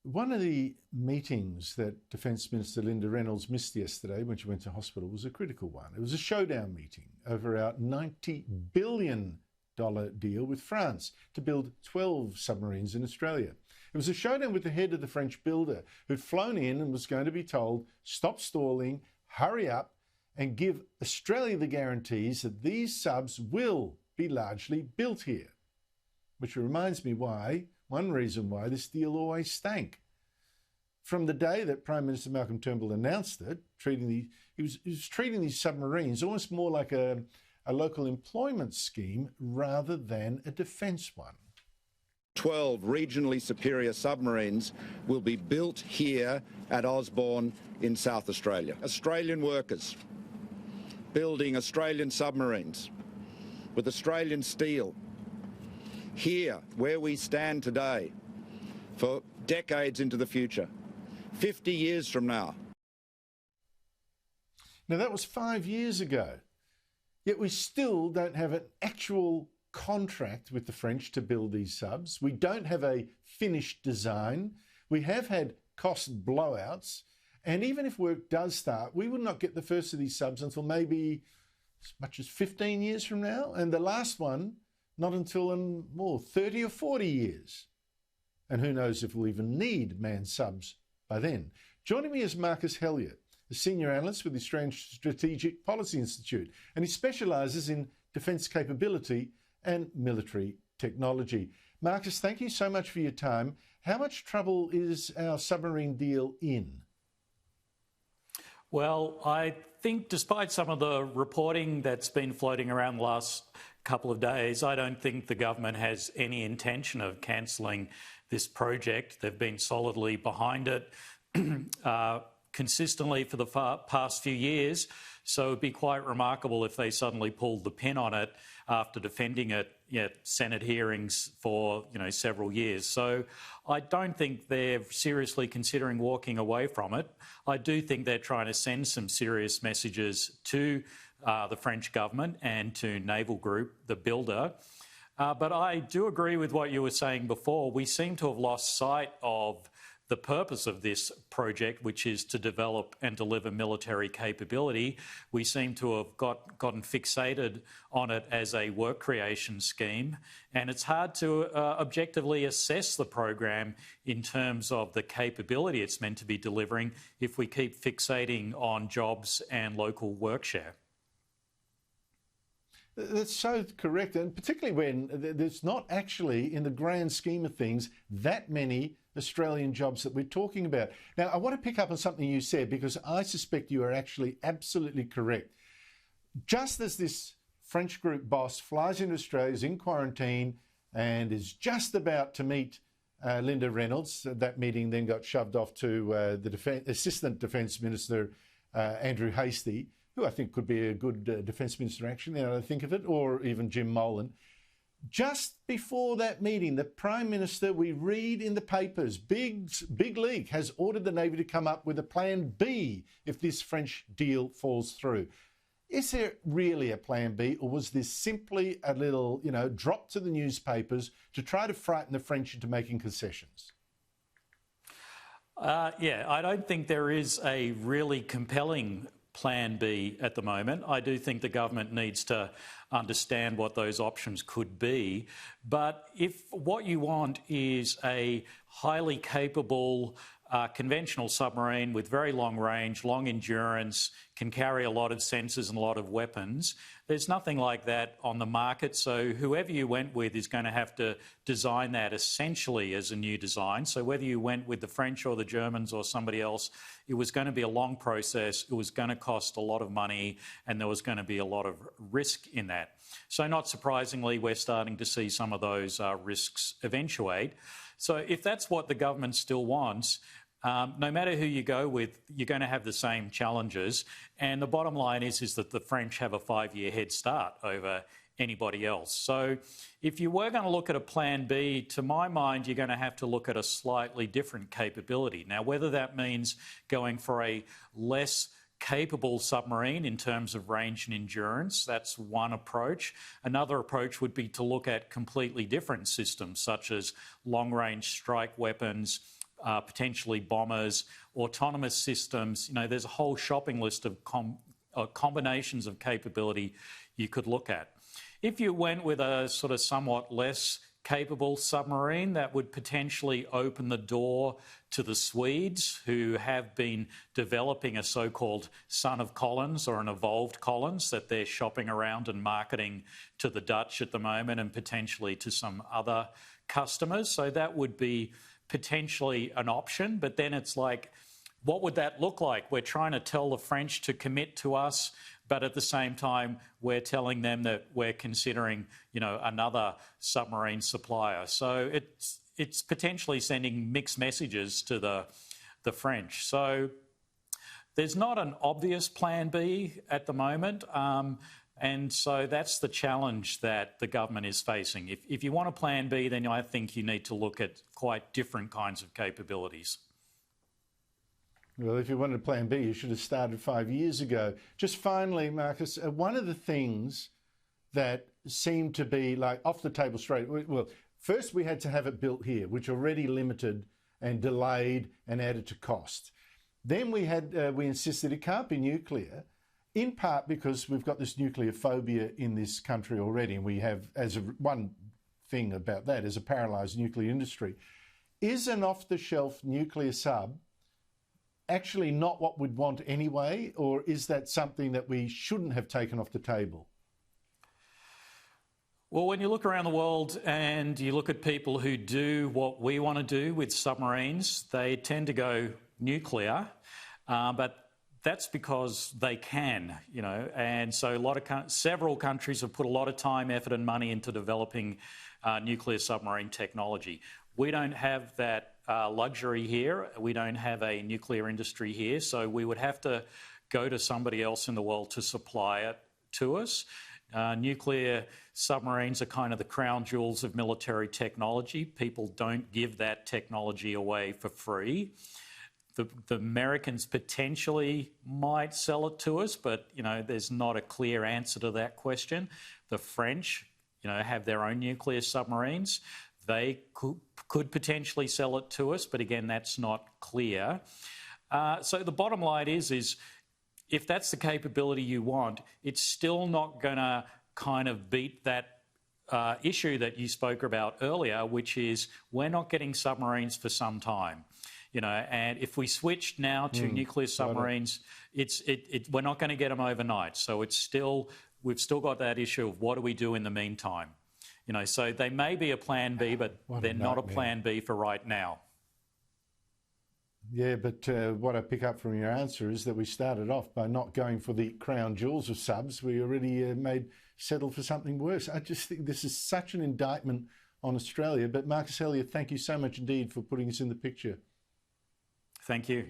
One of the meetings that Defence Minister Linda Reynolds missed yesterday when she went to hospital was a critical one. It was a showdown meeting over our $90 billion deal with France to build 12 submarines in Australia. It was a showdown with the head of the French builder who'd flown in and was going to be told, stop stalling, hurry up, and give Australia the guarantees that these subs will be largely built here. Which reminds me one reason why this deal always stank. From the day that Prime Minister Malcolm Turnbull announced it, he was treating these submarines almost more like a local employment scheme rather than a defence one. 12 regionally superior submarines will be built here at Osborne in South Australia. Australian workers building Australian submarines with Australian steel here where we stand today for decades into the future, 50 years from now. Now that was 5 years ago, yet we still don't have an actual contract with the French to build these subs. We don't have a finished design. We have had cost blowouts. And even if work does start, we will not get the first of these subs until maybe as much as 15 years from now. And the last one, not until in more 30 or 40 years. And who knows if we'll even need manned subs by then. Joining me is Marcus Hellyer, a senior analyst with the Australian Strategic Policy Institute, and he specialises in defence capability and military technology. Marcus, thank you so much for your time. How much trouble is our submarine deal in? Well, I think despite some of the reporting that's been floating around the last couple of days, I don't think the government has any intention of cancelling this project. They've been solidly behind it consistently for the past few years. So it'd be quite remarkable if they suddenly pulled the pin on it after defending it at Senate hearings for several years. So I don't think they're seriously considering walking away from it. I do think they're trying to send some serious messages to the French government and to Naval Group, the builder. But I do agree with what you were saying before. We seem to have lost sight of the purpose of this project, which is to develop and deliver military capability. We seem to have gotten fixated on it as a work creation scheme, and it's hard to objectively assess the program in terms of the capability it's meant to be delivering if we keep fixating on jobs and local work share. That's so correct, and particularly when there's not actually, in the grand scheme of things, that many Australian jobs that we're talking about. Now, I want to pick up on something you said because I suspect you are actually absolutely correct. Just as this French group boss flies into Australia, is in quarantine, and is just about to meet Linda Reynolds, that meeting then got shoved off to the Assistant Defence Minister, Andrew Hastie, who I think could be a good Defence Minister, actually, now that I think of it, or even Jim Molan. Just before that meeting, the Prime Minister, we read in the papers, big league, has ordered the Navy to come up with a plan B if this French deal falls through. Is there really a plan B, or was this simply a little, drop to the newspapers to try to frighten the French into making concessions? Yeah, I don't think there is a really compelling Plan B at the moment. I do think the government needs to understand what those options could be. But if what you want is a highly capable conventional submarine with very long range, long endurance, can carry a lot of sensors and a lot of weapons, there's nothing like that on the market. So whoever you went with is going to have to design that essentially as a new design. So whether you went with the French or the Germans or somebody else, it was going to be a long process, it was going to cost a lot of money, and there was going to be a lot of risk in that. So not surprisingly, we're starting to see some of those risks eventuate. So if that's what the government still wants, no matter who you go with, you're going to have the same challenges. And the bottom line is that the French have a 5-year head start over anybody else. So if you were going to look at a plan B, to my mind, you're going to have to look at a slightly different capability. Now, whether that means going for a less capable submarine in terms of range and endurance, that's one approach. Another approach would be to look at completely different systems, such as long-range strike weapons, potentially bombers, autonomous systems. You know, there's a whole shopping list of combinations of capability you could look at. If you went with a sort of somewhat less capable submarine, that would potentially open the door to the Swedes, who have been developing a so-called son of Collins or an evolved Collins that they're shopping around and marketing to the Dutch at the moment and potentially to some other customers. So that would be potentially an option, but then it's like, what would that look like? We're trying to tell the French to commit to us, but at the same time, we're telling them that we're considering, you know, another submarine supplier. So it's potentially sending mixed messages to the French. So there's not an obvious plan B at the moment. And so that's the challenge that the government is facing. If you want a plan B, then I think you need to look at quite different kinds of capabilities. Well, if you wanted a plan B, you should have started 5 years ago. Just finally, Marcus, one of the things that seemed to be like off the table straight, well, first we had to have it built here, which already limited and delayed and added to cost. Then we insisted it can't be nuclear, in part because we've got this nuclear phobia in this country already, and we have, one thing about that, is a paralysed nuclear industry. Is an off-the-shelf nuclear sub actually not what we'd want anyway, or is that something that we shouldn't have taken off the table? Well, when you look around the world and you look at people who do what we want to do with submarines, they tend to go nuclear, but that's because they can, you know, and so several countries have put a lot of time, effort and money into developing nuclear submarine technology. We don't have that luxury here. We don't have a nuclear industry here, so we would have to go to somebody else in the world to supply it to us. Nuclear submarines are kind of the crown jewels of military technology. People don't give that technology away for free. The Americans potentially might sell it to us, but, you know, there's not a clear answer to that question. The French, you know, have their own nuclear submarines. They could potentially sell it to us, but again, that's not clear. So the bottom line is if that's the capability you want, it's still not going to kind of beat that issue that you spoke about earlier, which is we're not getting submarines for some time. You know, and if we switch now to nuclear submarines, we're not going to get them overnight. So we've still got that issue of what do we do in the meantime? You know, so they may be a plan B, but they're not a plan B for right now. Yeah, but what I pick up from your answer is that we started off by not going for the crown jewels of subs. We already settled for something worse. I just think this is such an indictment on Australia. But Marcus Hellyer, thank you so much indeed for putting us in the picture. Thank you.